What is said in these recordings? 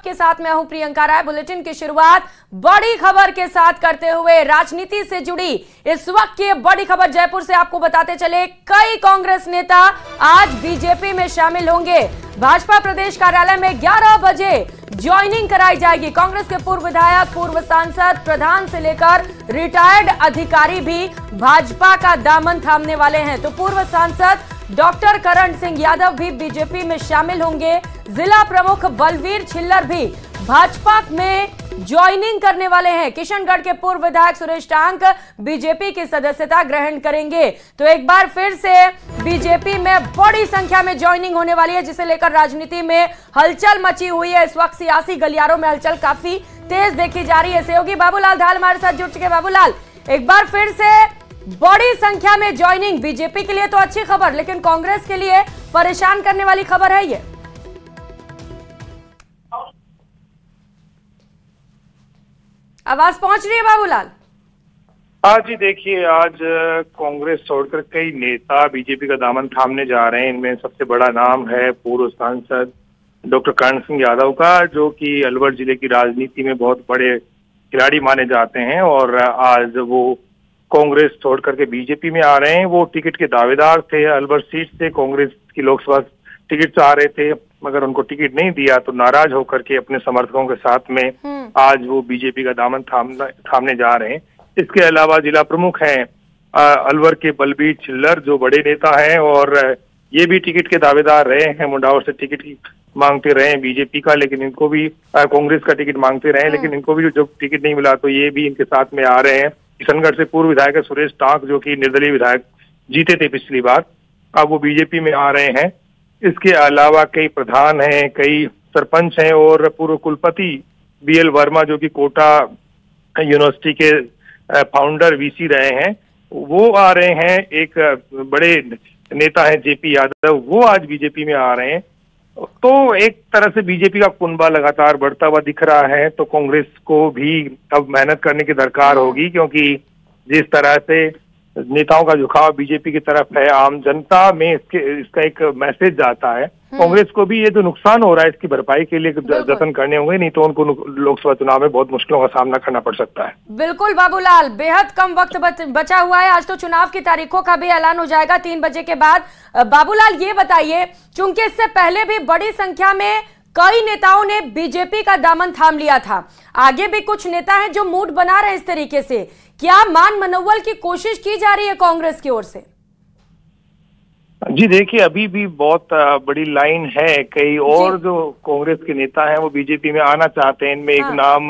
आपके साथ मैं हूं प्रियंका राय। बुलेटिन की शुरुआत बड़ी खबर के साथ करते हुए राजनीति से जुड़ी इस वक्त की बड़ी खबर जयपुर से आपको बताते चले, कई कांग्रेस नेता आज बीजेपी में शामिल होंगे। भाजपा प्रदेश कार्यालय में 11 बजे ज्वाइनिंग कराई जाएगी। कांग्रेस के पूर्व विधायक, पूर्व सांसद, प्रधान से लेकर रिटायर्ड अधिकारी भी भाजपा का दामन थामने वाले हैं। तो पूर्व सांसद डॉक्टर करण सिंह यादव भी बीजेपी में शामिल होंगे। जिला प्रमुख बलवीर छिल्लर भी भाजपा में ज्वाइनिंग करने वाले हैं। किशनगढ़ के पूर्व विधायक सुरेश टांक बीजेपी की सदस्यता ग्रहण करेंगे। तो एक बार फिर से बीजेपी में बड़ी संख्या में ज्वाइनिंग होने वाली है, जिसे लेकर राजनीति में हलचल मची हुई है। इस वक्त सियासी गलियारों में हलचल काफी तेज देखी जा रही है। सहयोगी बाबूलाल धाल हमारे साथ जुड़ चुके। बाबूलाल, एक बार फिर से बड़ी संख्या में ज्वाइनिंग, बीजेपी के लिए तो अच्छी खबर, लेकिन कांग्रेस के लिए परेशान करने वाली खबर है ये। आवाज पहुंच रही है बाबूलाल? हाँ जी, देखिए आज कांग्रेस छोड़कर कई नेता बीजेपी का दामन थामने जा रहे हैं। इनमें सबसे बड़ा नाम है पूर्व सांसद डॉक्टर करण सिंह यादव का, जो कि अलवर जिले की राजनीति में बहुत बड़े खिलाड़ी माने जाते हैं और आज वो कांग्रेस छोड़ करके बीजेपी में आ रहे हैं। वो टिकट के दावेदार थे, अलवर सीट से कांग्रेस की लोकसभा टिकट चाह रहे थे, मगर उनको टिकट नहीं दिया तो नाराज होकर के अपने समर्थकों के साथ में आज वो बीजेपी का दामन थामने जा रहे हैं। इसके अलावा जिला प्रमुख हैं अलवर के बलबीर छिल्लर, जो बड़े नेता हैं और ये भी टिकट के दावेदार रहे हैं। मुंडावर से टिकट मांगते रहे हैं बीजेपी का, लेकिन इनको भी कांग्रेस का टिकट मांगते रहे, लेकिन इनको भी जब टिकट नहीं मिला तो ये भी इनके साथ में आ रहे हैं। किशनगढ़ से पूर्व विधायक सुरेश टांक, जो कि निर्दलीय विधायक जीते थे पिछली बार, अब वो बीजेपी में आ रहे हैं। इसके अलावा कई प्रधान हैं, कई सरपंच हैं और पूर्व कुलपति BL वर्मा, जो कि कोटा यूनिवर्सिटी के फाउंडर VC रहे हैं, वो आ रहे हैं। एक बड़े नेता हैं JP यादव, वो आज बीजेपी में आ रहे हैं। तो एक तरह से बीजेपी का कुनबा लगातार बढ़ता हुआ दिख रहा है। तो कांग्रेस को भी अब मेहनत करने की दरकार होगी, क्योंकि जिस तरह से नेताओं का झुकाव बीजेपी की तरफ है, आम जनता में इसका एक मैसेज जाता है। कांग्रेस को भी ये जो नुकसान हो रहा है इसकी भरपाई के लिए जतन करने होंगे, नहीं तो उनको लोकसभा चुनाव में बहुत मुश्किलों का सामना करना पड़ सकता है। बिल्कुल बाबूलाल, बेहद कम वक्त बचा हुआ है। आज तो चुनाव की तारीखों का भी ऐलान हो जाएगा 3 बजे के बाद। बाबूलाल, ये बताइए, चूंकि इससे पहले भी बड़ी संख्या में कई नेताओं ने बीजेपी का दामन थाम लिया था, आगे भी कुछ नेता हैं जो मूड बना रहे हैं इस तरीके से, क्या मान मनोबल की कोशिश की जा रही है कांग्रेस की ओर से? जी देखिए, अभी भी बहुत बड़ी लाइन है। कई और जो कांग्रेस के नेता हैं वो बीजेपी में आना चाहते हैं। इनमें एक नाम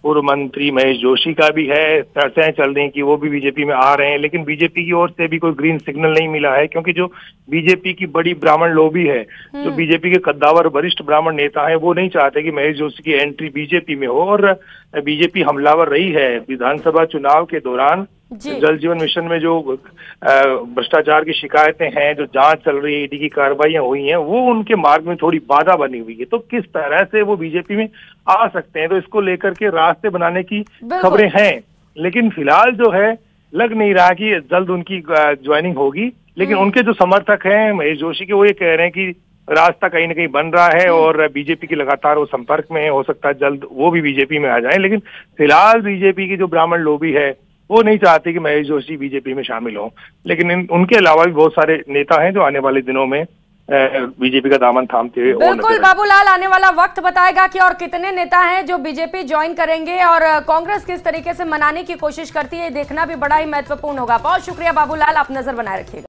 पूर्व मंत्री महेश जोशी का भी है। चर्चाएं चल रही हैं कि वो भी बीजेपी में आ रहे हैं, लेकिन बीजेपी की ओर से भी कोई ग्रीन सिग्नल नहीं मिला है, क्योंकि जो बीजेपी की बड़ी ब्राह्मण लॉबी है, जो बीजेपी के कद्दावर वरिष्ठ ब्राह्मण नेता हैं, वो नहीं चाहते कि महेश जोशी की एंट्री बीजेपी में हो। और बीजेपी हमलावर रही है विधानसभा चुनाव के दौरान। जल जीवन मिशन में जो भ्रष्टाचार की शिकायतें हैं, जो जांच चल रही है, ED की कार्रवाइयां हुई हैं, वो उनके मार्ग में थोड़ी बाधा बनी हुई है। तो किस तरह से वो बीजेपी में आ सकते हैं, तो इसको लेकर के रास्ते बनाने की खबरें हैं, लेकिन फिलहाल जो है लग नहीं रहा कि जल्द उनकी ज्वाइनिंग होगी। लेकिन उनके जो समर्थक हैं महेश जोशी के, वो ये कह रहे हैं कि रास्ता कहीं ना कहीं बन रहा है और बीजेपी की लगातार वो संपर्क में है, हो सकता है जल्द वो भी बीजेपी में आ जाए। लेकिन फिलहाल बीजेपी की जो ब्राह्मण लॉबी है वो नहीं चाहती कि महेश जोशी बीजेपी में शामिल हो, लेकिन उनके अलावा भी बहुत सारे नेता हैं जो आने वाले दिनों में बीजेपी का दामन थामते हुए। बिल्कुल बाबूलाल, आने वाला वक्त बताएगा कि और कितने नेता हैं जो बीजेपी ज्वाइन करेंगे और कांग्रेस किस तरीके से मनाने की कोशिश करती है, देखना भी बड़ा ही महत्वपूर्ण होगा। बहुत शुक्रिया बाबूलाल, आप नजर बनाए रखिएगा।